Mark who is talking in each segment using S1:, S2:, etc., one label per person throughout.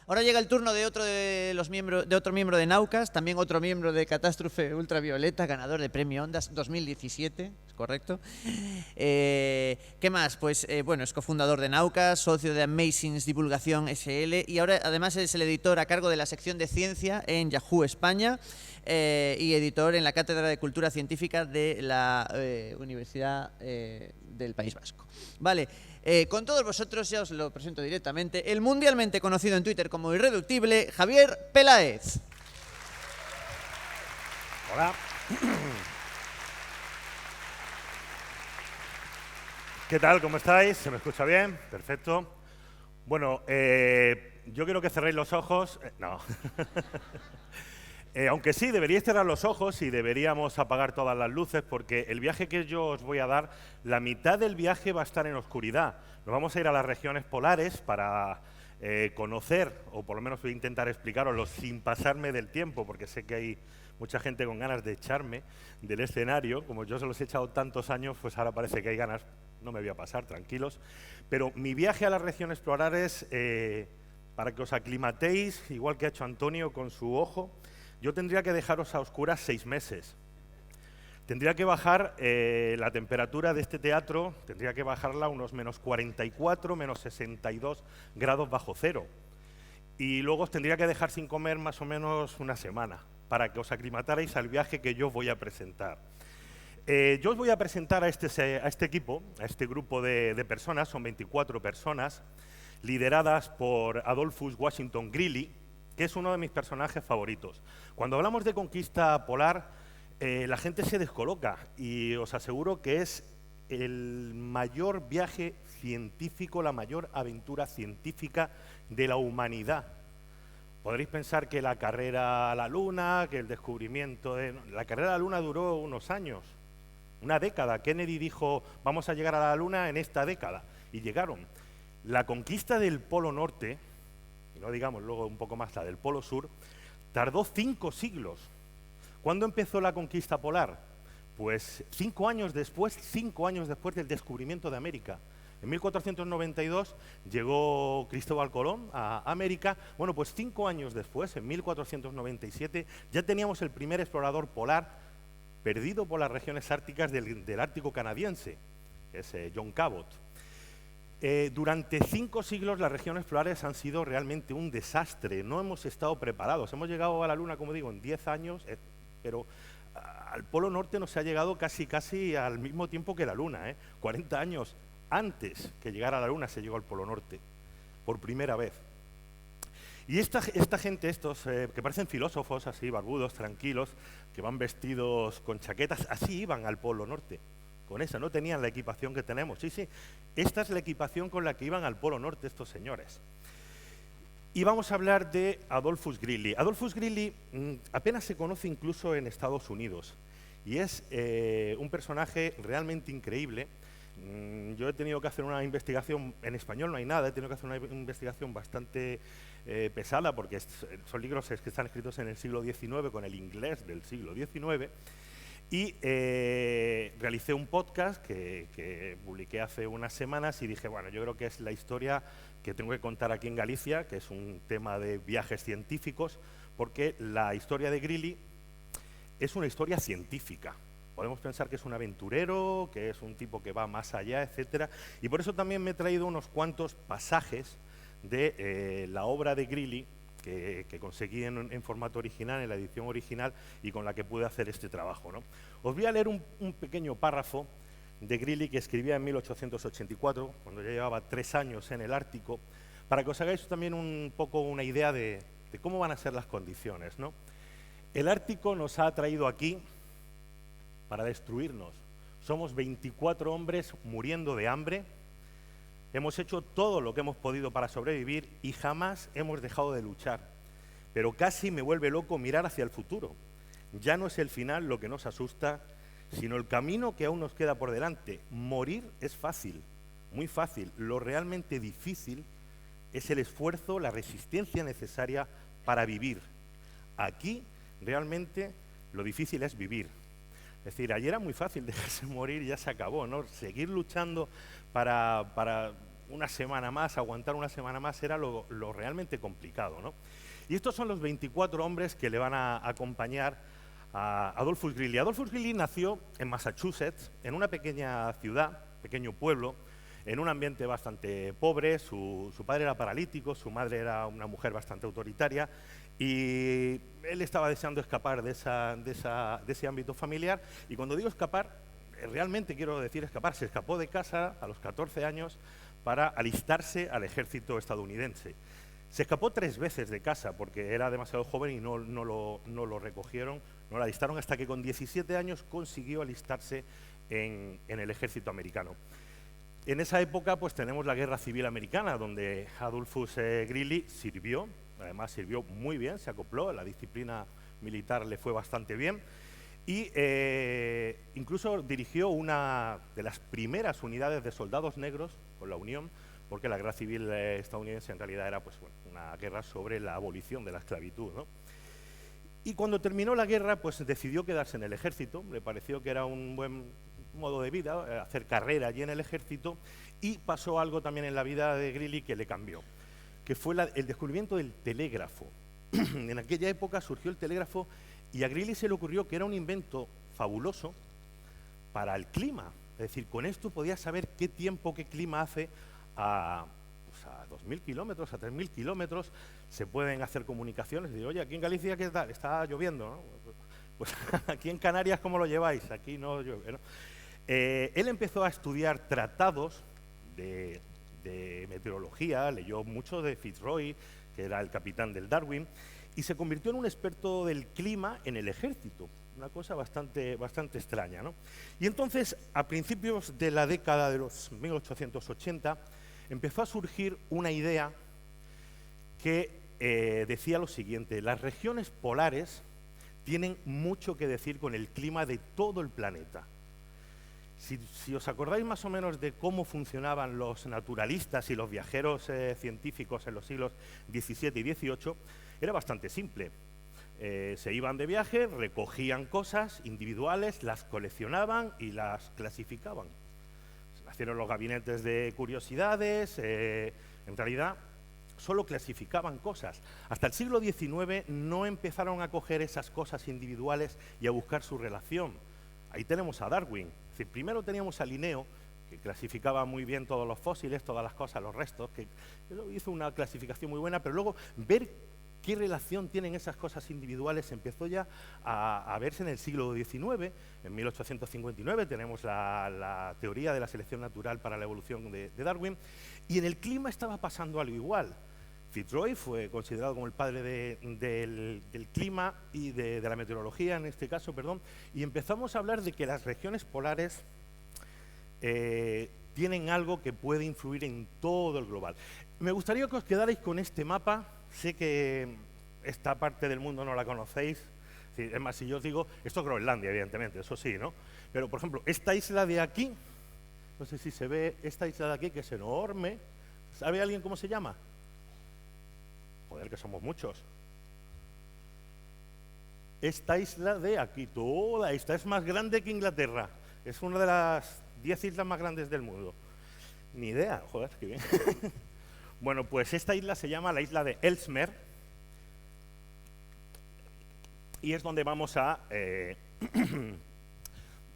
S1: Ahora llega el turno de otro miembro de Naucas, también otro miembro de Catástrofe Ultravioleta, ganador de Premio Ondas 2017, ¿es correcto? ¿Qué más? Pues bueno, es cofundador de Naucas, socio de Amazings Divulgación SL y ahora además es el editor a cargo de la sección de ciencia en Yahoo España y editor en la Cátedra de Cultura Científica de la Universidad del País Vasco. Vale. Con todos vosotros, ya os lo presento directamente, el mundialmente conocido en Twitter como Irreductible, Javier Peláez.
S2: Hola. ¿Qué tal? ¿Cómo estáis? ¿Se me escucha bien? Perfecto. Bueno, yo quiero que cerréis los ojos. No. Aunque sí, deberíais cerrar los ojos y deberíamos apagar todas las luces porque el viaje que yo os voy a dar, la mitad del viaje va a estar en oscuridad. Nos vamos a ir a las regiones polares para conocer, o por lo menos voy a intentar explicároslo sin pasarme del tiempo, porque sé que hay mucha gente con ganas de echarme del escenario. Como yo se los he echado tantos años, pues ahora parece que hay ganas. No me voy a pasar, tranquilos. Pero mi viaje a las regiones polares, para que os aclimatéis, igual que ha hecho Antonio con su ojo, yo tendría que dejaros a oscuras 6 meses. Tendría que bajar la temperatura de este teatro, tendría que bajarla a unos menos 44, menos 62 grados bajo cero. Y luego os tendría que dejar sin comer más o menos una semana, para que os aclimatarais al viaje que yo os voy a presentar. Yo os voy a presentar a este equipo, a este grupo de personas, son 24 personas, lideradas por Adolphus Washington Greely, que es uno de mis personajes favoritos. Cuando hablamos de conquista polar, la gente se descoloca y os aseguro que es el mayor viaje científico, la mayor aventura científica de la humanidad. Podréis pensar que la carrera a la Luna, que el descubrimiento de... La carrera a la Luna duró unos años, una década. Kennedy dijo, vamos a llegar a la Luna en esta década, y llegaron. La conquista del Polo Norte, y no digamos luego un poco más la del Polo Sur, tardó 5 siglos. ¿Cuándo empezó la conquista polar? Pues 5 años después del descubrimiento de América. En 1492 llegó Cristóbal Colón a América. Bueno, pues 5 años después, en 1497, ya teníamos el primer explorador polar perdido por las regiones árticas del Ártico canadiense, que es John Cabot. Durante 5 siglos las regiones polares han sido realmente un desastre, no hemos estado preparados. Hemos llegado a la Luna, como digo, en 10 años, pero al Polo Norte no se ha llegado casi al mismo tiempo que la Luna. 40 años antes que llegara a la Luna se llegó al Polo Norte, por primera vez. Y esta gente, estos que parecen filósofos, así, barbudos, tranquilos, que van vestidos con chaquetas, así iban al Polo Norte. Con esa, no tenían la equipación que tenemos. Sí, esta es la equipación con la que iban al Polo Norte estos señores. Y vamos a hablar de Adolphus Greely. Adolphus Greely apenas se conoce incluso en Estados Unidos. Y es un personaje realmente increíble. Yo he tenido que hacer una investigación, en español no hay nada, he tenido que hacer una investigación bastante pesada, porque son libros que están escritos en el siglo XIX, con el inglés del siglo XIX. Y realicé un podcast que publiqué hace unas semanas y dije, bueno, yo creo que es la historia que tengo que contar aquí en Galicia, que es un tema de viajes científicos, porque la historia de Greely es una historia científica. Podemos pensar que es un aventurero, que es un tipo que va más allá, etcétera. Y por eso también me he traído unos cuantos pasajes de la obra de Greely, que conseguí en formato original, en la edición original, y con la que pude hacer este trabajo, ¿no? Os voy a leer un pequeño párrafo de Greely que escribía en 1884, cuando ya llevaba 3 años en el Ártico, para que os hagáis también un poco una idea de cómo van a ser las condiciones, ¿no? El Ártico nos ha traído aquí para destruirnos. Somos 24 hombres muriendo de hambre. Hemos hecho todo lo que hemos podido para sobrevivir y jamás hemos dejado de luchar. Pero casi me vuelve loco mirar hacia el futuro. Ya no es el final lo que nos asusta, sino el camino que aún nos queda por delante. Morir es fácil, muy fácil. Lo realmente difícil es el esfuerzo, la resistencia necesaria para vivir. Aquí realmente lo difícil es vivir. Es decir, ayer era muy fácil dejarse morir y ya se acabó, ¿no? Seguir luchando para una semana más, aguantar una semana más era lo realmente complicado, ¿no? Y estos son los 24 hombres que le van a acompañar a Adolphus Greely. Adolphus Greely nació en Massachusetts, en una pequeña ciudad, pequeño pueblo, en un ambiente bastante pobre. Su padre era paralítico, su madre era una mujer bastante autoritaria y él estaba deseando escapar de ese ámbito familiar. Y cuando digo escapar, realmente quiero decir escapar. Se escapó de casa a los 14 años para alistarse al ejército estadounidense. Se escapó 3 veces de casa porque era demasiado joven y no lo recogieron, no lo alistaron, hasta que con 17 años consiguió alistarse en el ejército americano. En esa época pues tenemos la Guerra Civil Americana, donde Adolphus Greely sirvió, además sirvió muy bien, se acopló, la disciplina militar le fue bastante bien y incluso dirigió una de las primeras unidades de soldados negros con la Unión, porque la Guerra Civil estadounidense en realidad era pues, bueno, una guerra sobre la abolición de la esclavitud, ¿no? Y cuando terminó la guerra, pues decidió quedarse en el ejército, le pareció que era un buen modo de vida, hacer carrera allí en el ejército, y pasó algo también en la vida de Greely que le cambió, que fue el descubrimiento del telégrafo. En aquella época surgió el telégrafo y a Greely se le ocurrió que era un invento fabuloso para el clima, es decir, con esto podía saber qué tiempo, qué clima hace a 2.000 kilómetros, a 3.000 kilómetros, se pueden hacer comunicaciones. Digo, oye, aquí en Galicia, ¿qué tal? Está lloviendo, ¿no? Pues aquí en Canarias, ¿cómo lo lleváis? Aquí no llueve, ¿no? Él empezó a estudiar tratados de meteorología, leyó mucho de Fitzroy, que era el capitán del Darwin, y se convirtió en un experto del clima en el ejército. Una cosa bastante extraña, ¿no? Y entonces, a principios de la década de los 1880, empezó a surgir una idea que decía lo siguiente: las regiones polares tienen mucho que decir con el clima de todo el planeta. Si os acordáis más o menos de cómo funcionaban los naturalistas y los viajeros científicos en los siglos XVII y XVIII, era bastante simple. Se iban de viaje, recogían cosas individuales, las coleccionaban y las clasificaban. Nacieron los gabinetes de curiosidades, en realidad solo clasificaban cosas. Hasta el siglo XIX no empezaron a coger esas cosas individuales y a buscar su relación. Ahí tenemos a Darwin. Es decir, primero teníamos a Linneo, que clasificaba muy bien todos los fósiles, todas las cosas, los restos, que hizo una clasificación muy buena, pero luego ver qué relación tienen esas cosas individuales empezó ya a verse en el siglo XIX. En 1859 tenemos la teoría de la selección natural para la evolución de Darwin, y en el clima estaba pasando algo igual. Fitzroy fue considerado como el padre del clima y de la meteorología, en este caso, perdón, y empezamos a hablar de que las regiones polares tienen algo que puede influir en todo el global. Me gustaría que os quedarais con este mapa. Sé que esta parte del mundo no la conocéis. Es más, si yo os digo, esto es Groenlandia, evidentemente, eso sí, ¿no? Pero, por ejemplo, esta isla de aquí, no sé si se ve esta isla de aquí, que es enorme. ¿Sabe alguien cómo se llama? Joder, que somos muchos. Esta isla de aquí, toda esta, es más grande que Inglaterra. Es una de las 10 islas más grandes del mundo. Ni idea, joder, qué bien. Bueno, pues esta isla se llama la isla de Ellesmere y es donde vamos a...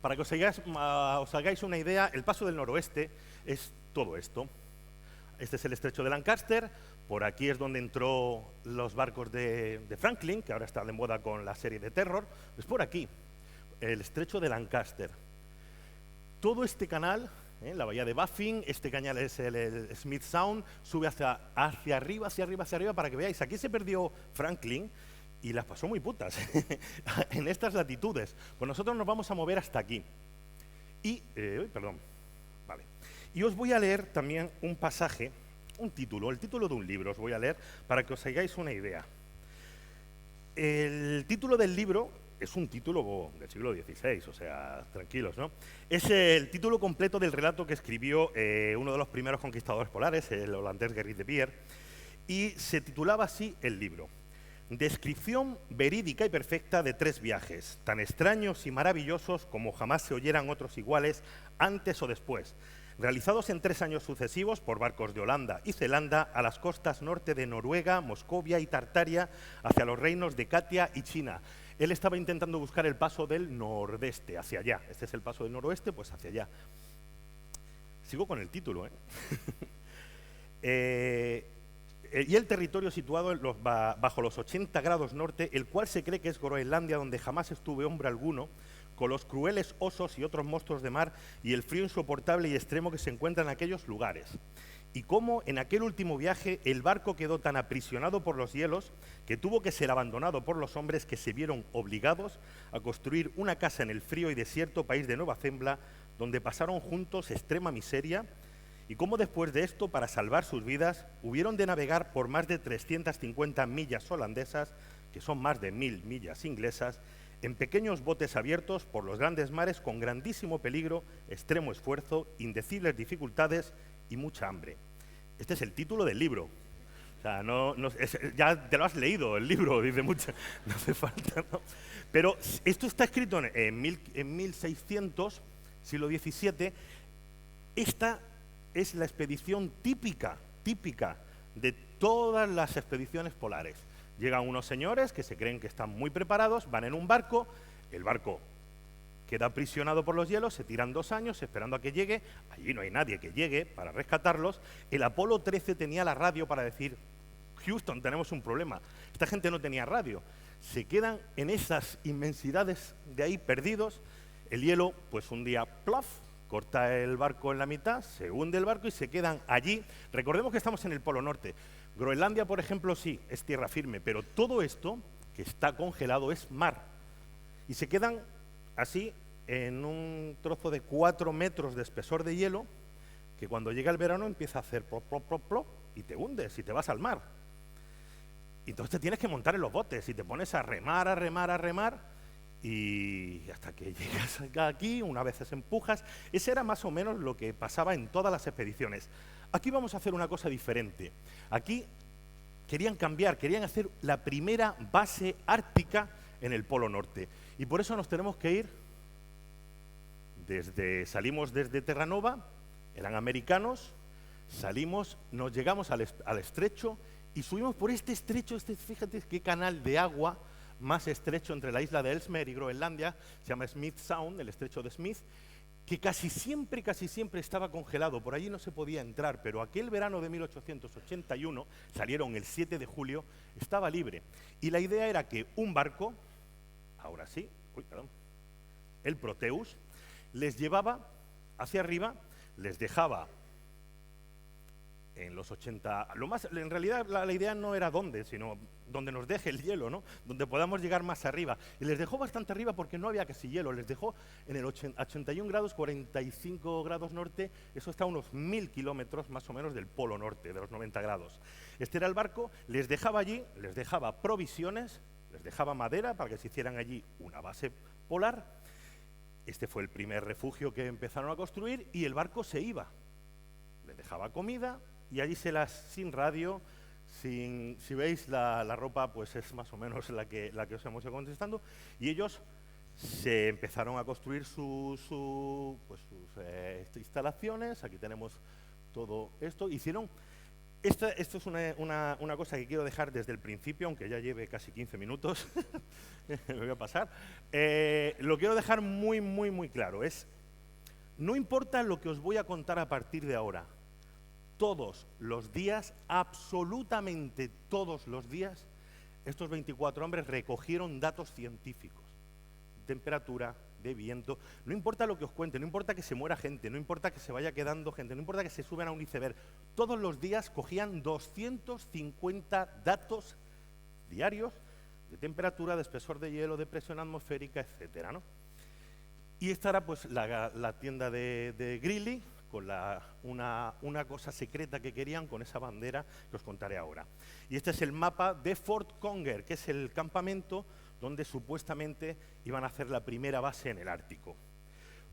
S2: para que os hagáis una idea, el paso del noroeste es todo esto. Este es el estrecho de Lancaster, por aquí es donde entró los barcos de Franklin, que ahora está de moda con la serie de Terror. Es por aquí, el estrecho de Lancaster. Todo este canal... la bahía de Baffin, este cañal es el Smith Sound, sube hacia arriba, para que veáis. Aquí se perdió Franklin y las pasó muy putas en estas latitudes. Pues nosotros nos vamos a mover hasta aquí. Y, vale. Y os voy a leer también un pasaje, el título de un libro os voy a leer para que os hagáis una idea. El título del libro es un título del siglo XVI, o sea, tranquilos, ¿no? Es el título completo del relato que escribió uno de los primeros conquistadores polares, el holandés Gerrit de Beer, y se titulaba así el libro: Descripción verídica y perfecta de 3 viajes, tan extraños y maravillosos como jamás se oyeran otros iguales antes o después. realizados en 3 años sucesivos por barcos de Holanda y Zelanda a las costas norte de Noruega, Moscovia y Tartaria, hacia los reinos de Katia y China. Él estaba intentando buscar el paso del nordeste, hacia allá. Este es el paso del noroeste, pues hacia allá. Sigo con el título, y el territorio situado bajo los 80 grados norte, el cual se cree que es Groenlandia, donde jamás estuvo hombre alguno, con los crueles osos y otros monstruos de mar y el frío insoportable y extremo que se encuentra en aquellos lugares. Y cómo en aquel último viaje el barco quedó tan aprisionado por los hielos que tuvo que ser abandonado por los hombres, que se vieron obligados a construir una casa en el frío y desierto país de Nueva Zembla, donde pasaron juntos extrema miseria, y cómo después de esto, para salvar sus vidas, hubieron de navegar por más de 350 millas holandesas, que son más de 1000 millas inglesas, en pequeños botes abiertos por los grandes mares, con grandísimo peligro, extremo esfuerzo, indecibles dificultades y mucha hambre. Este es el título del libro. O sea, ya te lo has leído, el libro, dice mucho, no hace falta, ¿no? Pero esto está escrito en 1600, siglo XVII. Esta es la expedición típica de todas las expediciones polares. Llegan unos señores que se creen que están muy preparados, van en un barco, el barco queda aprisionado por los hielos, se tiran 2 años esperando a que llegue, allí no hay nadie que llegue para rescatarlos. El Apolo 13 tenía la radio para decir: Houston, tenemos un problema. Esta gente no tenía radio. Se quedan en esas inmensidades de ahí perdidos. El hielo, pues un día, ¡plaf!, corta el barco en la mitad, se hunde el barco y se quedan allí. Recordemos que estamos en el Polo Norte. Groenlandia, por ejemplo, sí, es tierra firme, pero todo esto que está congelado es mar. Y se quedan así en un trozo de 4 metros de espesor de hielo, que cuando llega el verano empieza a hacer plop, plop, plop, plop, y te hundes y te vas al mar. Y entonces te tienes que montar en los botes y te pones a remar, a remar, a remar, y hasta que llegas aquí, una vez empujas. Ese era más o menos lo que pasaba en todas las expediciones. Aquí vamos a hacer una cosa diferente. Aquí querían cambiar, querían hacer la primera base ártica en el Polo Norte. Y por eso nos tenemos que ir salimos desde Terranova, eran americanos, salimos, nos llegamos al estrecho y subimos por este estrecho, fíjate qué canal de agua más estrecho entre la isla de Ellesmere y Groenlandia, se llama Smith Sound, el estrecho de Smith, que casi siempre estaba congelado, por allí no se podía entrar, pero aquel verano de 1881, salieron el 7 de julio, estaba libre. Y la idea era que un barco, ahora sí, el Proteus, les llevaba hacia arriba, les dejaba en los 80, en realidad la idea no era dónde, sino donde nos deje el hielo, ¿no? Donde podamos llegar más arriba. Y les dejó bastante arriba porque no había casi hielo, les dejó en el 81 grados, 45 grados norte, eso está a unos 1000 kilómetros más o menos del Polo Norte, de los 90 grados. Este era el barco, les dejaba allí, les dejaba provisiones, les dejaba madera para que se hicieran allí una base polar. Este fue el primer refugio que empezaron a construir y el barco se iba. Les dejaba comida y allí sin radio, si veis la ropa, pues es más o menos la que os hemos ido contestando, y ellos se empezaron a construir sus instalaciones. Aquí tenemos todo esto. Esto es una cosa que quiero dejar desde el principio, aunque ya lleve casi 15 minutos, me voy a pasar. Lo quiero dejar muy, muy, muy claro. No importa lo que os voy a contar a partir de ahora, todos los días, absolutamente todos los días, estos 24 hombres recogieron datos científicos, temperatura, de viento. No importa lo que os cuente, no importa que se muera gente, no importa que se vaya quedando gente, no importa que se suban a un iceberg. Todos los días cogían 250 datos diarios de temperatura, de espesor de hielo, de presión atmosférica, etcétera, ¿no? Y esta era pues la tienda de Greely, con una cosa secreta que querían con esa bandera que os contaré ahora. Y este es el mapa de Fort Conger, que es el campamento donde supuestamente iban a hacer la primera base en el Ártico.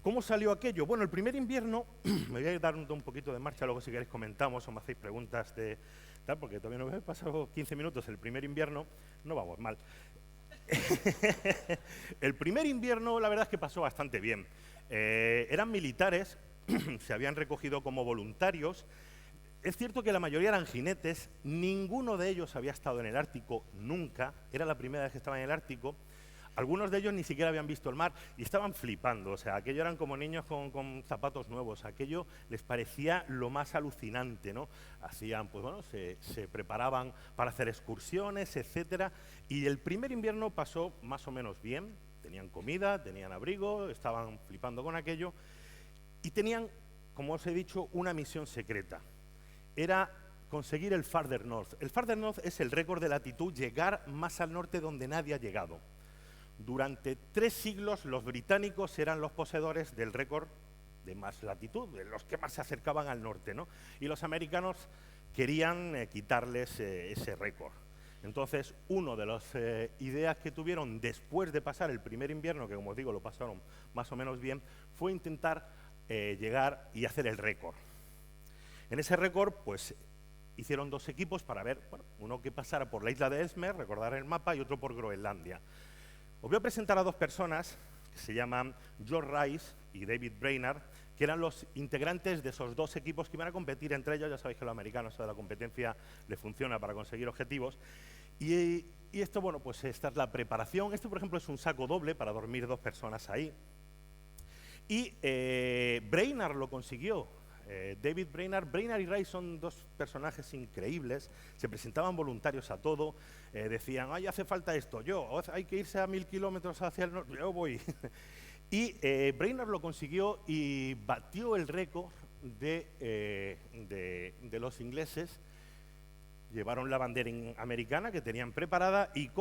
S2: ¿Cómo salió aquello? Bueno, el primer invierno, me voy a dar un poquito de marcha, luego si queréis comentamos o me hacéis preguntas de tal, porque todavía no me he pasado 15 minutos. El primer invierno, no vamos mal. El primer invierno, la verdad es que pasó bastante bien. Eran militares, se habían recogido como voluntarios. Es cierto que la mayoría eran jinetes, ninguno de ellos había estado en el Ártico nunca, era la primera vez que estaban en el Ártico. Algunos de ellos ni siquiera habían visto el mar y estaban flipando, o sea, aquello eran como niños con zapatos nuevos, aquello les parecía lo más alucinante, ¿no? Hacían, pues bueno, se preparaban para hacer excursiones, etcétera, y el primer invierno pasó más o menos bien, tenían comida, tenían abrigo, estaban flipando con aquello y tenían, como os he dicho, una misión secreta. Era conseguir el Farther North. El Farther North es el récord de latitud, llegar más al norte donde nadie ha llegado. Durante 3 siglos los británicos eran los poseedores del récord de más latitud, de los que más se acercaban al norte, ¿no? Y los americanos querían quitarles ese récord. Entonces, una de las ideas que tuvieron después de pasar el primer invierno, que como os digo lo pasaron más o menos bien, fue intentar llegar y hacer el récord. En ese récord, pues, hicieron 2 equipos para ver, bueno, uno que pasara por la isla de Ellesmere, recordar el mapa, y otro por Groenlandia. Os voy a presentar a 2 personas que se llaman George Rice y David Brainerd, que eran los integrantes de esos 2 equipos que iban a competir entre ellos. Ya sabéis que a los americanos la competencia les funciona para conseguir objetivos. Y esto, bueno, pues esta es la preparación. Esto, por ejemplo, es un saco doble para dormir 2 personas ahí. Y Brainerd lo consiguió. David Brainerd y Rice son 2 personajes increíbles, se presentaban voluntarios a todo, decían, ay, hace falta esto, hay que irse a 1000 kilómetros hacia el norte, yo voy. Y Brainerd lo consiguió y batió el récord de los ingleses. Llevaron la bandera americana que tenían preparada y ha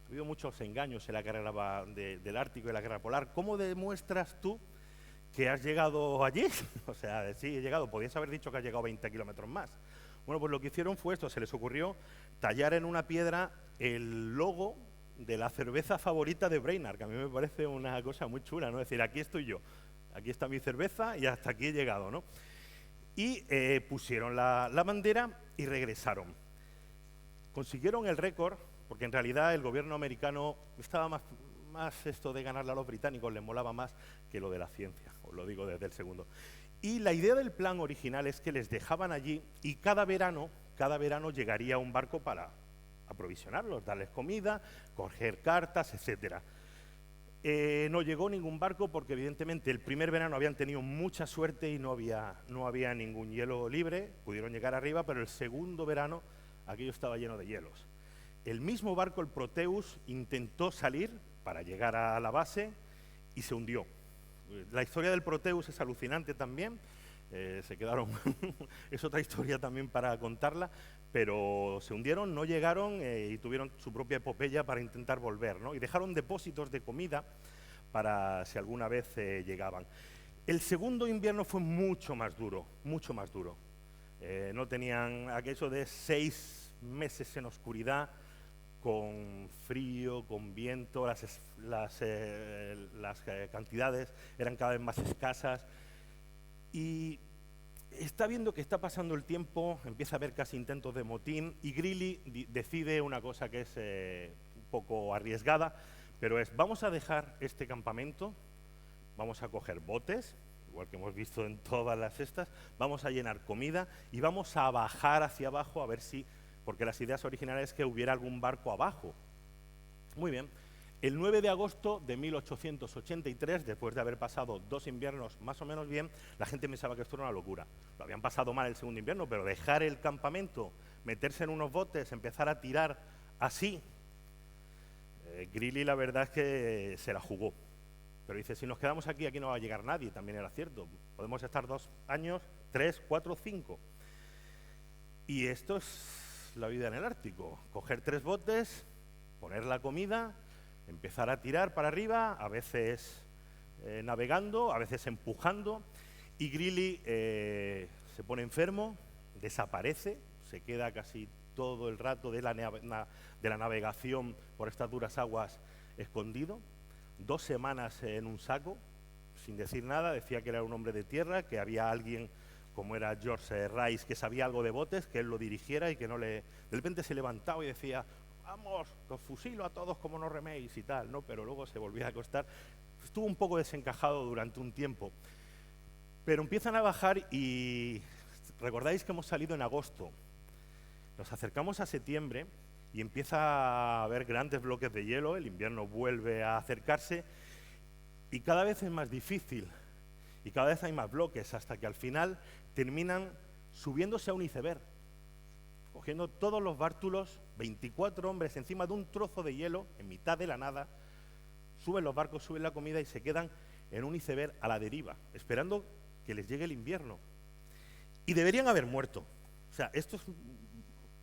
S2: habido muchos engaños en la carrera del Ártico y la guerra polar. ¿Cómo demuestras tú que has llegado allí? O sea, sí, he llegado, podías haber dicho que has llegado 20 kilómetros más. Bueno, pues lo que hicieron fue esto, se les ocurrió tallar en una piedra el logo de la cerveza favorita de Brainerd, que a mí me parece una cosa muy chula, ¿no? Es decir, aquí estoy yo, aquí está mi cerveza y hasta aquí he llegado, ¿no? Y pusieron la bandera y regresaron. Consiguieron el récord, porque en realidad el gobierno americano estaba más esto de ganarle a los británicos, les molaba más que lo de la ciencia, os lo digo desde el segundo. Y la idea del plan original es que les dejaban allí y cada verano llegaría un barco para aprovisionarlos, darles comida, coger cartas, etcétera. No llegó ningún barco porque evidentemente el primer verano habían tenido mucha suerte y no había ningún hielo libre, pudieron llegar arriba, pero el segundo verano aquello estaba lleno de hielos. El mismo barco, el Proteus, intentó salir para llegar a la base y se hundió. La historia del Proteus es alucinante también, se quedaron, es otra historia también para contarla, pero se hundieron, no llegaron y tuvieron su propia epopeya para intentar volver, ¿no? Y dejaron depósitos de comida para si alguna vez llegaban. El segundo invierno fue mucho más duro, mucho más duro. No tenían aquello de 6 meses en oscuridad, con frío, con viento, las cantidades eran cada vez más escasas y está viendo que está pasando el tiempo, empieza a haber casi intentos de motín y Greely decide una cosa que es un poco arriesgada, pero es, vamos a dejar este campamento, vamos a coger botes, igual que hemos visto en todas las estas, vamos a llenar comida y vamos a bajar hacia abajo a ver si, porque las ideas originales es que hubiera algún barco abajo. Muy bien. El 9 de agosto de 1883, después de haber pasado 2 inviernos más o menos bien, la gente pensaba que esto era una locura. Lo habían pasado mal el segundo invierno, pero dejar el campamento, meterse en unos botes, empezar a tirar así, Greely la verdad es que se la jugó. Pero dice, si nos quedamos aquí, aquí no va a llegar nadie, también era cierto. Podemos estar 2 años, 3, 4, 5. Y esto es la vida en el Ártico. Coger 3 botes, poner la comida, empezar a tirar para arriba, a veces navegando, a veces empujando, y Greely se pone enfermo, desaparece, se queda casi todo el rato de la navegación por estas duras aguas escondido, 2 semanas en un saco, sin decir nada, decía que era un hombre de tierra, que había alguien como era George Rice, que sabía algo de botes, que él lo dirigiera y que no le... De repente se levantaba y decía, vamos, os fusilo a todos como no reméis y tal, ¿no? Pero luego se volvía a acostar. estuvo un poco desencajado durante un tiempo. Pero empiezan a bajar y recordáis que hemos salido en agosto. Nos acercamos a septiembre y empieza a haber grandes bloques de hielo, el invierno vuelve a acercarse y cada vez es más difícil y cada vez hay más bloques hasta que al final terminan subiéndose a un iceberg, cogiendo todos los bártulos, 24 hombres encima de un trozo de hielo en mitad de la nada, suben los barcos, suben la comida y se quedan en un iceberg a la deriva, esperando que les llegue el invierno. Y deberían haber muerto. O sea,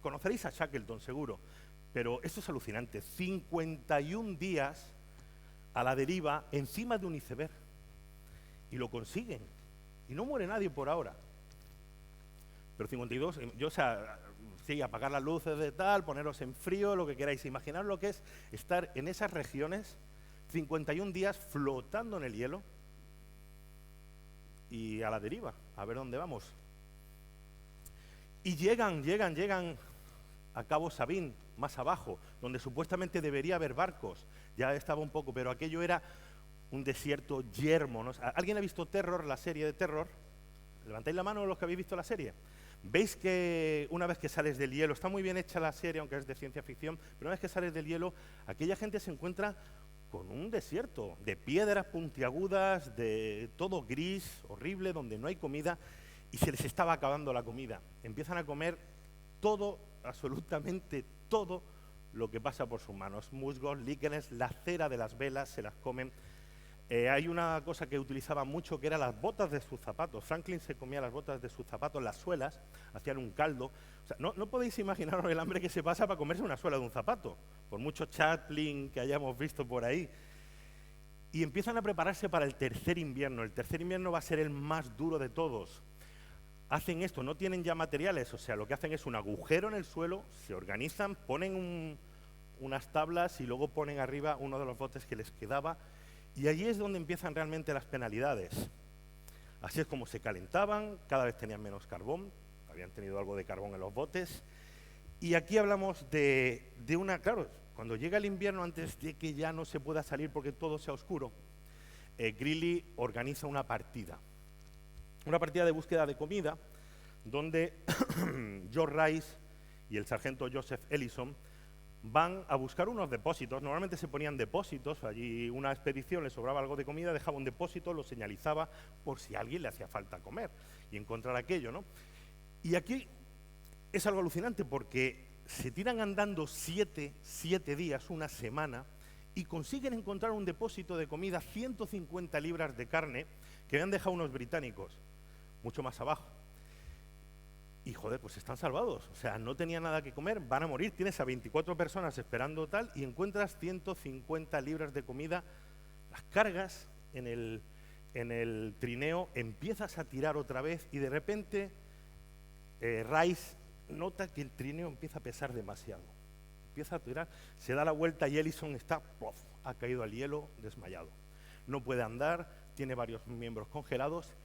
S2: conoceréis a Shackleton seguro, pero esto es alucinante. 51 días a la deriva encima de un iceberg. Y lo consiguen. Y no muere nadie por ahora. Pero 52, sí, apagar las luces de tal, poneros en frío, lo que queráis. Imaginar lo que es estar en esas regiones 51 días flotando en el hielo y a la deriva, a ver dónde vamos. Y llegan a Cabo Sabine, más abajo, donde supuestamente debería haber barcos. Ya estaba un poco, pero aquello era un desierto yermo, ¿no? ¿Alguien ha visto Terror, la serie de Terror? Levantáis la mano los que habéis visto la serie. Veis que una vez que sales del hielo, está muy bien hecha la serie, aunque es de ciencia ficción, pero una vez que sales del hielo, aquella gente se encuentra con un desierto de piedras puntiagudas, de todo gris, horrible, donde no hay comida, y se les estaba acabando la comida. Empiezan a comer todo, absolutamente todo lo que pasa por sus manos. Musgos, líquenes, la cera de las velas se las comen. Hay una cosa que utilizaban mucho que eran las botas de sus zapatos. Franklin se comía las botas de sus zapatos, las suelas, hacían un caldo. O sea, no podéis imaginaros el hambre que se pasa para comerse una suela de un zapato, por mucho Chaplin que hayamos visto por ahí. Y empiezan a prepararse para el tercer invierno. El tercer invierno va a ser el más duro de todos. Hacen esto, no tienen ya materiales, o sea, lo que hacen es un agujero en el suelo, se organizan, ponen unas tablas y luego ponen arriba uno de los botes que les quedaba. Y allí es donde empiezan realmente las penalidades. Así es como se calentaban, cada vez tenían menos carbón, habían tenido algo de carbón en los botes. Y aquí hablamos de claro, cuando llega el invierno, antes de que ya no se pueda salir porque todo sea oscuro, Greely organiza una partida de búsqueda de comida, donde George Rice y el sargento Joseph Ellison van a buscar unos depósitos. Normalmente se ponían depósitos, allí una expedición le sobraba algo de comida, dejaba un depósito, lo señalizaba por si a alguien le hacía falta comer y encontrar aquello, ¿no? Y aquí es algo alucinante porque se tiran andando 7 días, una semana, y consiguen encontrar un depósito de comida, 150 libras de carne que habían dejado unos británicos, mucho más abajo. Y joder, pues están salvados, o sea, no tenían nada que comer, van a morir, tienes a 24 personas esperando tal y encuentras 150 libras de comida, las cargas en el trineo, empiezas a tirar otra vez y de repente Rice nota que el trineo empieza a pesar demasiado, empieza a tirar, se da la vuelta y Ellison está, ¡puff!, ha caído al hielo desmayado, no puede andar, tiene varios miembros congelados.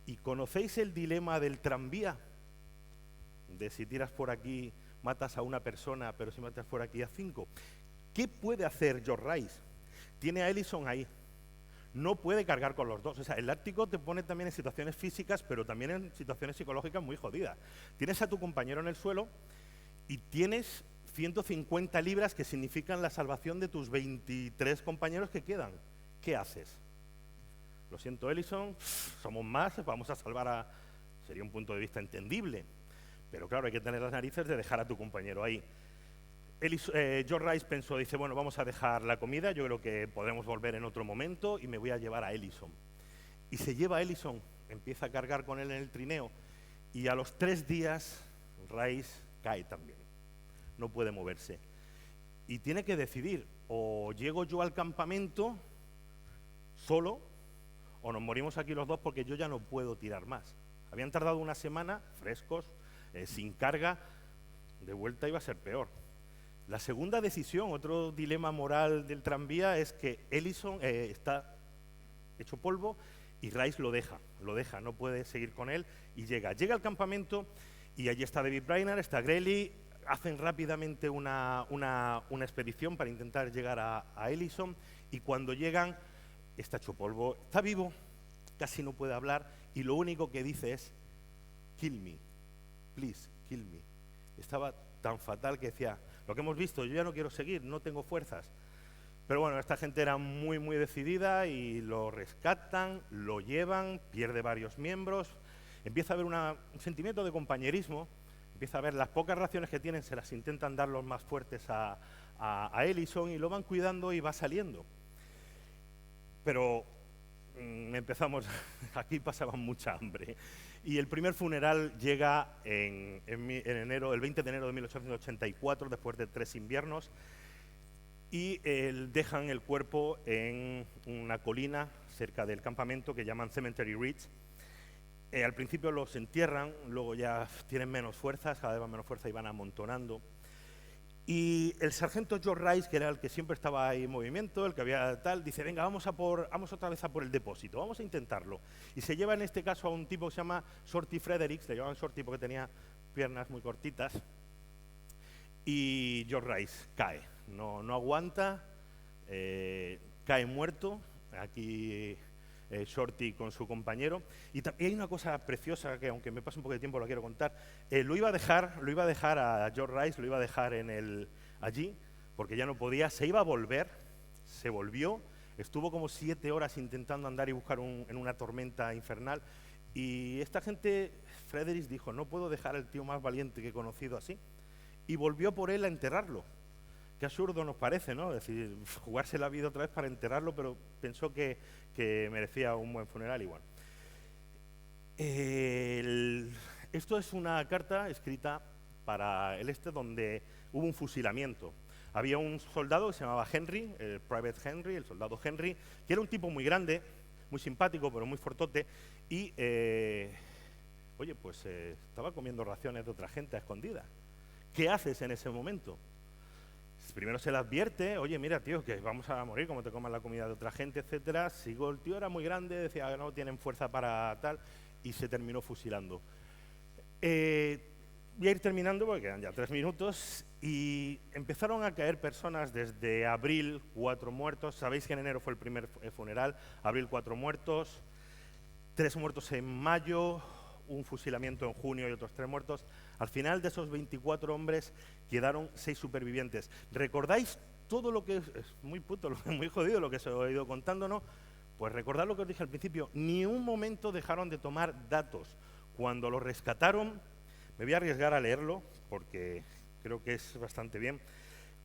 S2: ¿Y conocéis el dilema del tranvía? De si tiras por aquí matas a una persona, pero si matas por aquí a 5. ¿Qué puede hacer George Rice? Tiene a Ellison ahí. No puede cargar con los dos. O sea, el Ártico te pone también en situaciones físicas, pero también en situaciones psicológicas muy jodidas. Tienes a tu compañero en el suelo y tienes 150 libras que significan la salvación de tus 23 compañeros que quedan. ¿Qué haces? Lo siento, Ellison, somos más, vamos a salvar a... Sería un punto de vista entendible. Pero claro, hay que tener las narices de dejar a tu compañero ahí. George Rice pensó, dice, bueno, vamos a dejar la comida, yo creo que podremos volver en otro momento y me voy a llevar a Ellison. Y se lleva a Ellison, empieza a cargar con él en el trineo y a los 3 días Rice cae también, no puede moverse. Y tiene que decidir, o llego yo al campamento solo o nos morimos aquí los dos porque yo ya no puedo tirar más. Habían tardado una semana, frescos, sin carga, de vuelta iba a ser peor. La segunda decisión, otro dilema moral del tranvía, es que Ellison está hecho polvo y Rice lo deja, no puede seguir con él y llega al campamento y allí está David Brainerd, está Greely, hacen rápidamente una expedición para intentar llegar a Ellison y cuando llegan está hecho polvo, está vivo, casi no puede hablar, y lo único que dice es, kill me, please, kill me. Estaba tan fatal que decía, lo que hemos visto, yo ya no quiero seguir, no tengo fuerzas. Pero bueno, esta gente era muy, muy decidida y lo rescatan, lo llevan, pierde varios miembros, empieza a haber un sentimiento de compañerismo, empieza a ver las pocas raciones que tienen, se las intentan dar los más fuertes a Ellison y lo van cuidando y va saliendo. Pero empezamos, aquí pasaban mucha hambre. Y el primer funeral llega en enero, el 20 de enero de 1884, después de 3 inviernos, y dejan el cuerpo en una colina cerca del campamento que llaman Cemetery Ridge. Al principio los entierran, luego ya tienen menos fuerzas, cada vez van menos fuerza y van amontonando. Y el sargento George Rice, que era el que siempre estaba ahí en movimiento, el que había tal, dice, venga, vamos otra vez a por el depósito, vamos a intentarlo. Y se lleva en este caso a un tipo que se llama Shorty Fredericks, le llamaban Shorty porque tenía piernas muy cortitas, y George Rice cae, no aguanta, cae muerto, aquí Shorty con su compañero. Y hay una cosa preciosa que, aunque me pase un poco de tiempo, lo quiero contar. Lo iba a dejar a George Rice, lo iba a dejar allí, porque ya no podía, se iba a volver, se volvió, estuvo como 7 horas intentando andar y buscar en una tormenta infernal, y esta gente, Fredericks dijo, no puedo dejar al tío más valiente que he conocido así, y volvió por él a enterrarlo. Qué absurdo nos parece, ¿no? Es decir, jugarse la vida otra vez para enterrarlo, pero pensó que merecía un buen funeral igual. Esto es una carta escrita para el donde hubo un fusilamiento. Había un soldado que se llamaba Henry, el Private Henry, el soldado Henry, que era un tipo muy grande, muy simpático, pero muy fortote, y, oye, pues estaba comiendo raciones de otra gente a escondidas. ¿Qué haces en ese momento? Primero se le advierte, oye, mira, tío, que vamos a morir como te comas la comida de otra gente, etcétera. El tío era muy grande, decía, no tienen fuerza para tal, y se terminó fusilando. Voy a ir terminando porque quedan ya 3 minutos, y empezaron a caer personas desde abril, 4 muertos. Sabéis que en enero fue el primer funeral, abril 4 muertos, 3 muertos en mayo, un fusilamiento en junio y otros 3 muertos. Al final de esos 24 hombres quedaron 6 supervivientes. ¿Recordáis todo lo que es muy puto, muy jodido lo que os he ido contando, no? Pues recordad lo que os dije al principio, ni un momento dejaron de tomar datos. Cuando los rescataron, me voy a arriesgar a leerlo porque creo que es bastante bien.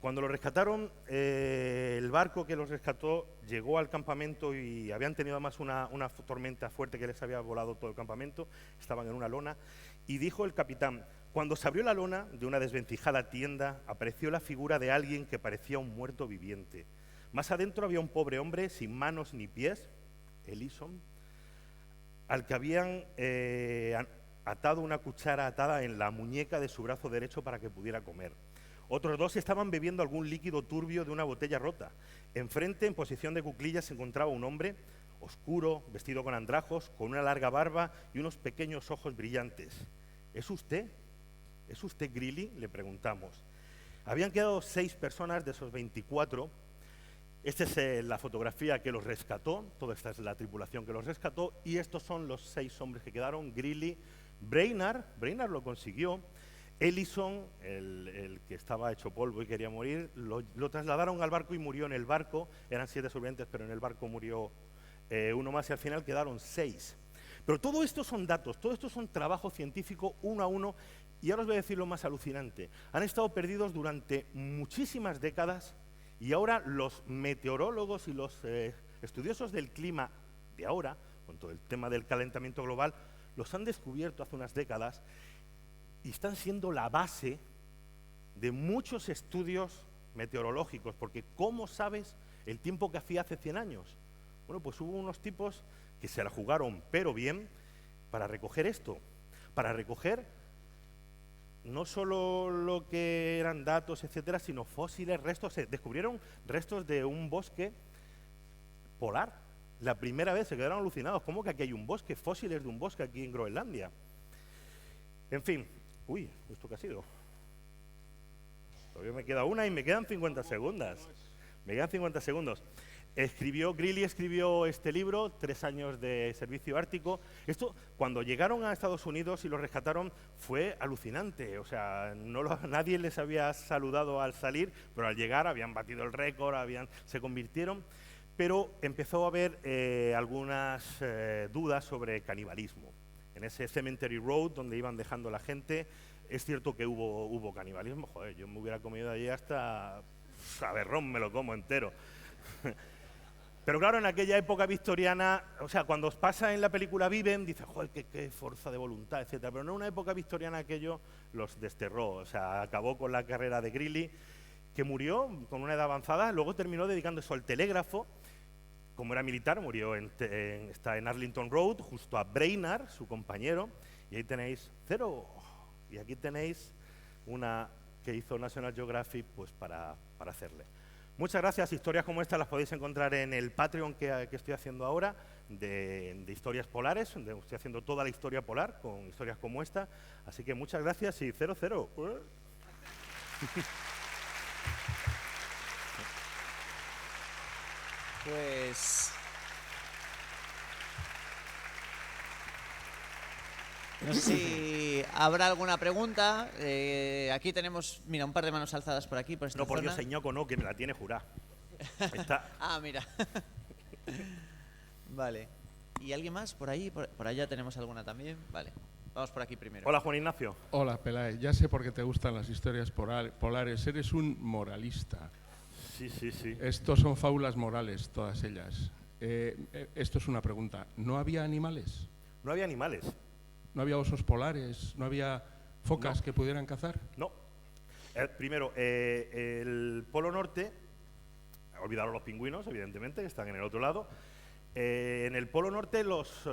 S2: Cuando los rescataron, el barco que los rescató llegó al campamento y habían tenido además una tormenta fuerte que les había volado todo el campamento, estaban en una lona, y dijo el capitán, cuando se abrió la lona de una desvencijada tienda, apareció la figura de alguien que parecía un muerto viviente. Más adentro había un pobre hombre sin manos ni pies, Ellison, al que habían atado una cuchara atada en la muñeca de su brazo derecho para que pudiera comer. Otros 2 estaban bebiendo algún líquido turbio de una botella rota. Enfrente, en posición de cuclillas, se encontraba un hombre oscuro, vestido con andrajos, con una larga barba y unos pequeños ojos brillantes. ¿Es usted? ¿Es usted Greeley?, le preguntamos. Habían quedado 6 personas de esos 24. Esta es la fotografía que los rescató, toda esta es la tripulación que los rescató, y estos son los 6 hombres que quedaron. Greeley, Brainard lo consiguió. Ellison, el que estaba hecho polvo y quería morir, lo trasladaron al barco y murió en el barco. Eran 7 sobrevivientes, pero en el barco murió uno más y al final quedaron 6. Pero todo esto son datos, todo esto son trabajo científico uno a uno, y ahora os voy a decir lo más alucinante. Han estado perdidos durante muchísimas décadas y ahora los meteorólogos y los estudiosos del clima de ahora, con todo el tema del calentamiento global, los han descubierto hace unas décadas y están siendo la base de muchos estudios meteorológicos, porque ¿cómo sabes el tiempo que hacía hace 100 años? Bueno, pues hubo unos tipos que se la jugaron, pero bien, para recoger esto, para recoger no solo lo que eran datos, etcétera, sino fósiles, restos. Se descubrieron restos de un bosque polar. La primera vez se quedaron alucinados. ¿Cómo que aquí hay un bosque? Fósiles de un bosque aquí en Groenlandia. En fin. Uy, ¿esto qué ha sido? Todavía me queda una y me quedan 50 segundos. Me quedan 50 segundos. Greely escribió este libro, 3 años de servicio ártico. Esto, cuando llegaron a Estados Unidos y lo rescataron, fue alucinante. O sea, nadie les había saludado al salir, pero al llegar habían batido el récord, se convirtieron. Pero empezó a haber algunas dudas sobre canibalismo. En ese Cemetery Road, donde iban dejando la gente, es cierto que hubo canibalismo. Joder, yo me hubiera comido allí hasta aberrón, me lo como entero. Pero claro, en aquella época victoriana, o sea, cuando os pasa en la película Viven, dices, joder, qué fuerza de voluntad, etcétera. Pero en una época victoriana aquello los desterró, o sea, acabó con la carrera de Greely, que murió con una edad avanzada, luego terminó dedicándose al telégrafo. Como era militar, murió está en Arlington Road, justo a Brainerd, su compañero, y ahí tenéis 0. Y aquí tenéis una que hizo National Geographic pues para hacerle. Muchas gracias. Historias como esta las podéis encontrar en el Patreon que estoy haciendo ahora, de historias polares, donde estoy haciendo toda la historia polar con historias como esta. Así que muchas gracias y 0-0.
S1: Pues no sé si habrá alguna pregunta. Aquí tenemos, mira, un par de manos alzadas por aquí, por esta
S2: No, por
S1: zona.
S2: Dios, señoco, no, que me la tiene jurada. Está.
S1: Ah, mira. Vale. ¿Y alguien más por ahí? Por allá tenemos alguna también. Vale. Vamos por aquí primero.
S2: Hola, Juan Ignacio.
S3: Hola, Peláez. Ya sé por qué te gustan las historias polares. Eres un moralista.
S2: Sí.
S3: Estos son fábulas morales, todas ellas. Esto es una pregunta. ¿No había animales?
S2: No había animales.
S3: ¿No había osos polares? ¿No había focas que pudieran cazar?
S2: No. Primero, el Polo Norte, olvidaron los pingüinos, evidentemente, que están en el otro lado. En el Polo Norte los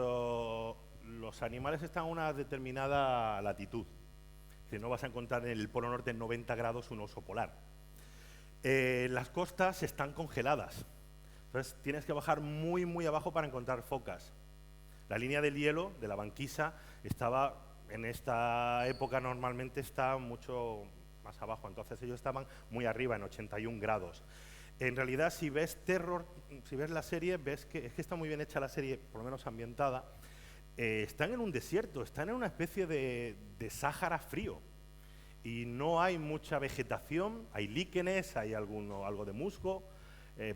S2: animales están a una determinada latitud. Que no vas a encontrar en el Polo Norte en 90 grados un oso polar. Las costas están congeladas. Entonces tienes que bajar muy, muy abajo para encontrar focas. La línea del hielo, de la banquisa, estaba en esta época normalmente está mucho más abajo, entonces ellos estaban muy arriba, en 81 grados. En realidad, si ves Terror, si ves la serie, ves que es que está muy bien hecha la serie, por lo menos ambientada. Están en un desierto, están en una especie de Sáhara frío. Y no hay mucha vegetación, hay líquenes, hay algo de musgo,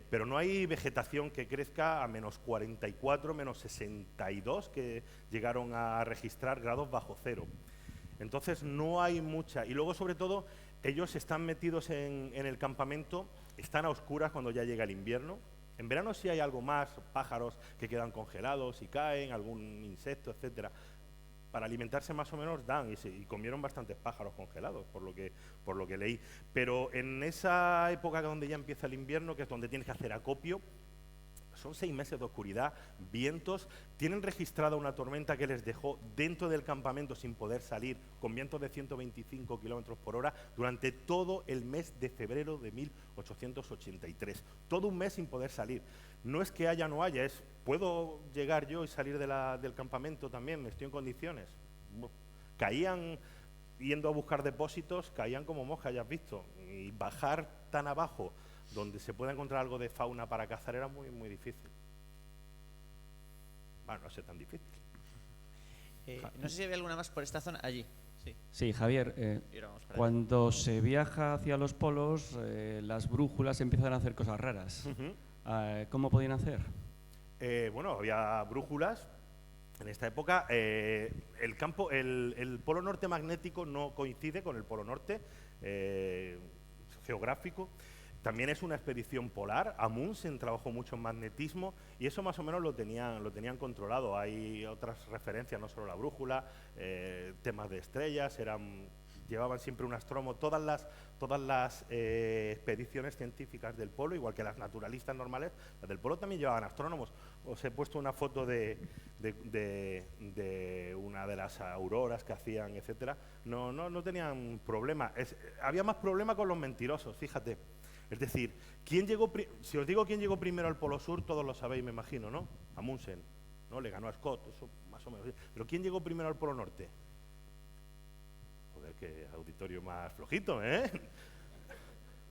S2: pero no hay vegetación que crezca a menos 44, menos 62, que llegaron a registrar grados bajo cero. Entonces no hay mucha. Y luego, sobre todo, ellos están metidos en el campamento, están a oscuras cuando ya llega el invierno. En verano sí hay algo más, pájaros que quedan congelados y caen, algún insecto, etcétera. Para alimentarse más o menos dan, y comieron bastantes pájaros congelados, por lo que leí. Pero en esa época donde ya empieza el invierno, que es donde tienes que hacer acopio, son 6 meses de oscuridad, vientos. Tienen registrada una tormenta que les dejó dentro del campamento sin poder salir, con vientos de 125 kilómetros por hora, durante todo el mes de febrero de 1883. Todo un mes sin poder salir. No es que haya o no haya, es ¿puedo llegar yo y salir del campamento también? ¿Estoy en condiciones? Caían, yendo a buscar depósitos, caían como moscas, ya has visto. Y bajar tan abajo, donde se pueda encontrar algo de fauna para cazar, era muy, muy difícil. Bueno, no sé tan difícil.
S1: No sé si había alguna más por esta zona. Allí.
S4: Sí, Javier, cuando se viaja hacia los polos, las brújulas empiezan a hacer cosas raras. ¿Cómo podían hacer?
S2: Bueno, había brújulas. En esta época, el polo norte magnético no coincide con el polo norte geográfico. También es una expedición polar. Amundsen trabajó mucho en magnetismo y eso más o menos lo tenían controlado. Hay otras referencias, no solo la brújula, temas de estrellas, llevaban siempre un astrónomo. Todas las expediciones científicas del polo, igual que las naturalistas normales, las del polo también llevaban astrónomos. Os he puesto una foto de una de las auroras que hacían, etcétera. No tenían problema. Había más problema con los mentirosos, fíjate. Es decir, si os digo quién llegó primero al Polo Sur, todos lo sabéis, me imagino, ¿no? Amundsen, ¿no? Le ganó a Scott, eso más o menos. Pero ¿quién llegó primero al Polo Norte? Joder, qué auditorio más flojito, ¿eh?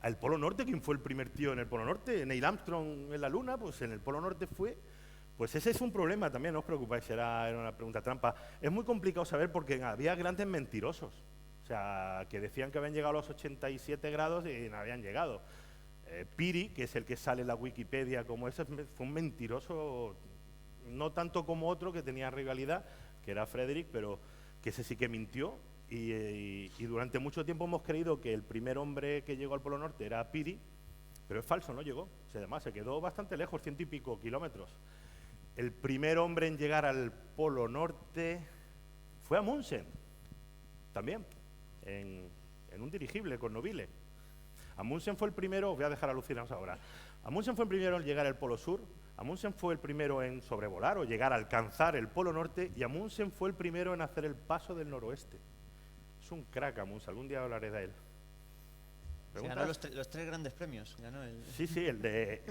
S2: al Polo Norte. ¿Quién fue el primer tío en el Polo Norte? Neil Armstrong en la Luna, pues en el Polo Norte fue. Pues ese es un problema también, no os preocupéis, era una pregunta trampa. Es muy complicado saber porque había grandes mentirosos, o sea, que decían que habían llegado a los 87 grados y no habían llegado. Peary, que es el que sale en la Wikipedia como ese, fue un mentiroso, no tanto como otro que tenía rivalidad, que era Frederick, pero que ese sí que mintió. Y durante mucho tiempo hemos creído que el primer hombre que llegó al Polo Norte era Peary, pero es falso, no llegó. O sea, además se quedó bastante lejos, 100 y pico kilómetros. El primer hombre en llegar al Polo Norte fue Amundsen, también, en un dirigible con Nobile. Amundsen fue el primero, os voy a dejar alucinados ahora. Amundsen fue el primero en llegar al Polo Sur, Amundsen fue el primero en sobrevolar o llegar a alcanzar el Polo Norte, y Amundsen fue el primero en hacer el paso del noroeste. Es un crack Amundsen, algún día hablaré de él.
S1: Ganó los 3 grandes premios. Ganó
S2: Sí, el de...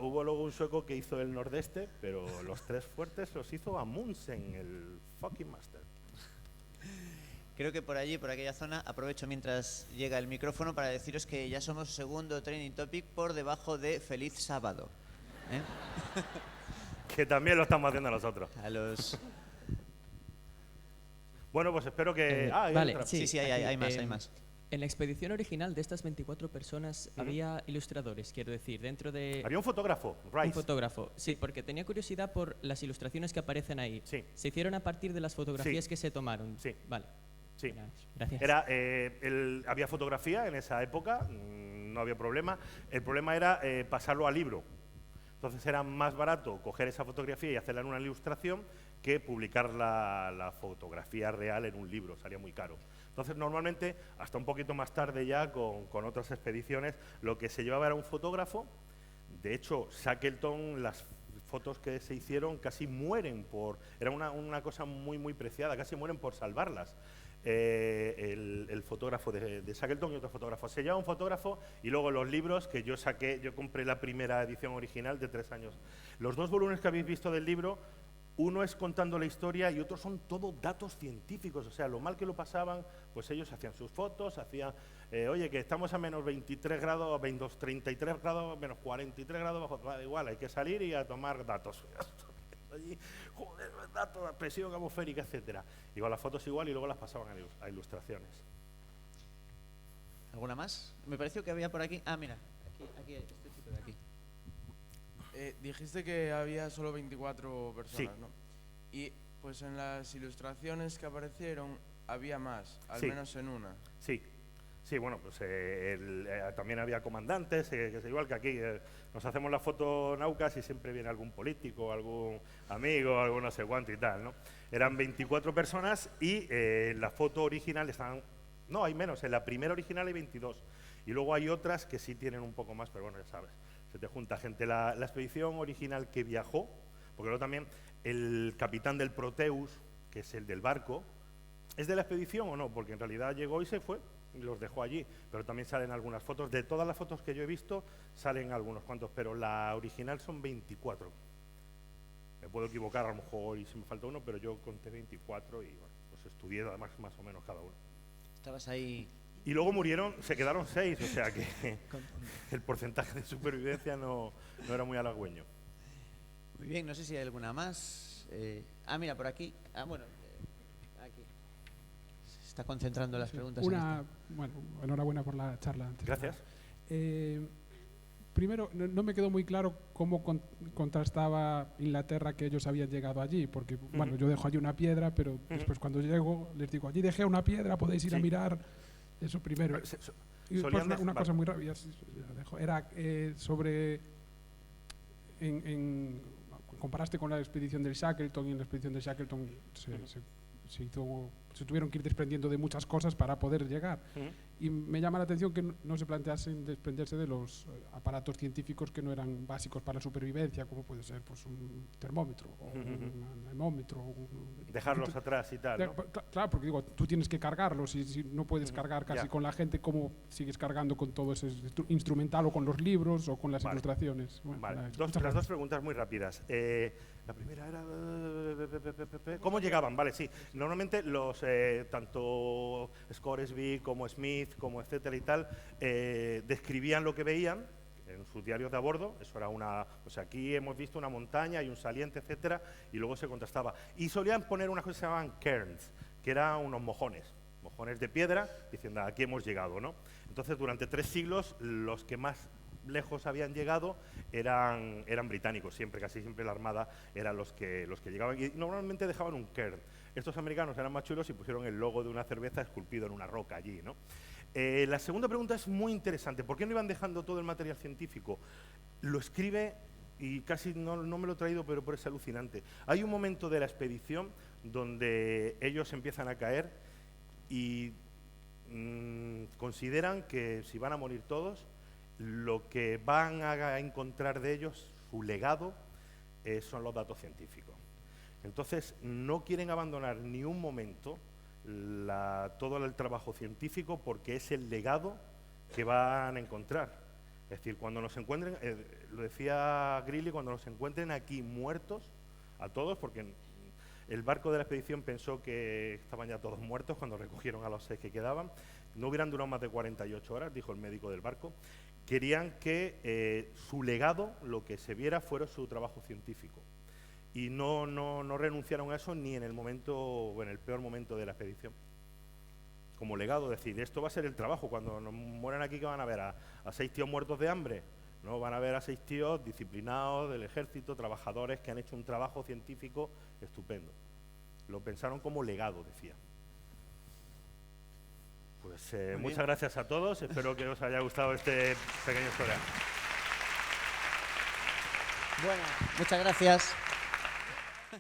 S2: hubo luego un sueco que hizo el nordeste, pero los 3 fuertes los hizo Amundsen, el fucking master.
S1: Creo que por allí, por aquella zona, aprovecho mientras llega el micrófono para deciros que ya somos segundo trending topic por debajo de Feliz Sábado.
S2: Que también lo estamos haciendo nosotros.
S1: A los...
S2: Bueno, pues espero que...
S5: vale,
S1: sí, hay más.
S5: En la expedición original de estas 24 personas había ilustradores, quiero decir, dentro de...
S2: Había un fotógrafo, Rice.
S5: Un fotógrafo, sí, porque tenía curiosidad por las ilustraciones que aparecen ahí.
S2: Sí.
S5: ¿Se hicieron a partir de las fotografías que se tomaron?
S2: Sí.
S5: Vale.
S2: Sí.
S5: Gracias.
S2: Había fotografía en esa época, no había problema. El problema era pasarlo a libro. Entonces era más barato coger esa fotografía y hacerla en una ilustración que publicar la fotografía real en un libro, salía muy caro. Entonces normalmente, hasta un poquito más tarde ya, con otras expediciones, lo que se llevaba era un fotógrafo. De hecho, Shackleton, las fotos que se hicieron casi mueren por... Era una cosa muy, muy preciada, casi mueren por salvarlas. El fotógrafo de Shackleton y otro fotógrafo. Se lleva un fotógrafo y luego los libros que yo compré la primera edición original de 3 años. Los 2 volúmenes que habéis visto del libro, uno es contando la historia y otros son todo datos científicos. O sea, lo mal que lo pasaban, pues ellos hacían sus fotos, hacían, oye, que estamos a menos 23 grados, menos 33 grados, menos 43 grados bajo, da igual, hay que salir y a tomar datos. Allí, joder, datos, presión atmosférica, etcétera. Y con las fotos igual y luego las pasaban a ilustraciones.
S1: ¿Alguna más? Me pareció que había por aquí... Ah, mira, aquí este chico de aquí.
S6: Dijiste que había solo 24 personas,
S2: sí.
S6: ¿no? Y pues en las ilustraciones que aparecieron había más, al menos en una.
S2: Sí, bueno, pues también había comandantes, que es igual que aquí. Nos hacemos la foto Naucas y siempre viene algún político, algún amigo, algún no sé cuánto y tal, ¿no? Eran 24 personas y en la foto original estaban... No, hay menos, en la primera original hay 22. Y luego hay otras que sí tienen un poco más, pero bueno, ya sabes, se te junta gente. La expedición original que viajó, porque luego también el capitán del Proteus, que es el del barco, ¿es de la expedición o no? Porque en realidad llegó y se fue. Y los dejó allí, pero también salen algunas fotos. De todas las fotos que yo he visto, salen algunos cuantos, pero la original son 24. Me puedo equivocar a lo mejor y si me falta uno, pero yo conté 24 y bueno, pues estudié además más o menos cada uno.
S1: Estabas ahí...
S2: Y luego murieron, se quedaron 6, o sea que el porcentaje de supervivencia no era muy halagüeño.
S1: Muy bien, no sé si hay alguna más. Mira, por aquí. Bueno, aquí. Se está concentrando las preguntas.
S7: Bueno, enhorabuena por la charla.
S2: Gracias.
S7: Primero, no me quedó muy claro cómo contrastaba Inglaterra que ellos habían llegado allí, porque bueno, yo dejo allí una piedra, pero después cuando llego les digo, allí dejé una piedra, podéis ir a mirar. Eso primero. Y después una cosa muy rápida, era sobre... comparaste con la expedición del Shackleton, y en la expedición del Shackleton se tuvieron que ir desprendiendo de muchas cosas para poder llegar. Y me llama la atención que no se planteasen desprenderse de los aparatos científicos que no eran básicos para la supervivencia, como puede ser pues, un termómetro o un anemómetro.
S2: Dejarlos atrás y tal, ¿no?
S7: Claro, porque digo, tú tienes que cargarlos y si no puedes cargar casi con la gente, ¿cómo sigues cargando con todo ese instrumental o con los libros o con las ilustraciones? Bueno,
S2: las dos preguntas muy rápidas. La primera era... ¿Cómo llegaban? Vale, sí. Normalmente los tanto Scoresby como Smith, como etcétera y tal, describían lo que veían en sus diarios de a bordo. Eso era una... Pues aquí hemos visto una montaña y un saliente, etcétera, y luego se contrastaba. Y solían poner unas cosas que se llamaban cairns, que eran unos mojones de piedra, diciendo, aquí hemos llegado, ¿no? Entonces, durante 3 siglos, los que más lejos habían llegado eran británicos, casi siempre la armada eran los que llegaban, y normalmente dejaban un cairn. Estos americanos eran más chulos y pusieron el logo de una cerveza esculpido en una roca allí, ¿no? La segunda pregunta es muy interesante. ¿Por qué no iban dejando todo el material científico? Lo escribe, y casi no me lo he traído, pero es alucinante. Hay un momento de la expedición donde ellos empiezan a caer y consideran que si van a morir todos, lo que van a encontrar de ellos, su legado, son los datos científicos. Entonces, no quieren abandonar ni un momento todo el trabajo científico, porque es el legado que van a encontrar. Es decir, cuando nos encuentren, lo decía Greely, cuando nos encuentren aquí muertos, a todos, porque el barco de la expedición pensó que estaban ya todos muertos cuando recogieron a los 6 que quedaban, no hubieran durado más de 48 horas, dijo el médico del barco. Querían que su legado, lo que se viera, fuera su trabajo científico. Y no renunciaron a eso ni en el peor momento de la expedición. Como legado, decir, esto va a ser el trabajo. Cuando nos mueran aquí, ¿qué van a ver? ¿A 6 tíos muertos de hambre? No, van a ver a 6 tíos disciplinados del ejército, trabajadores que han hecho un trabajo científico estupendo. Lo pensaron como legado, decía. Pues muchas gracias a todos, espero que os haya gustado este pequeño historial.
S1: Bueno, muchas gracias.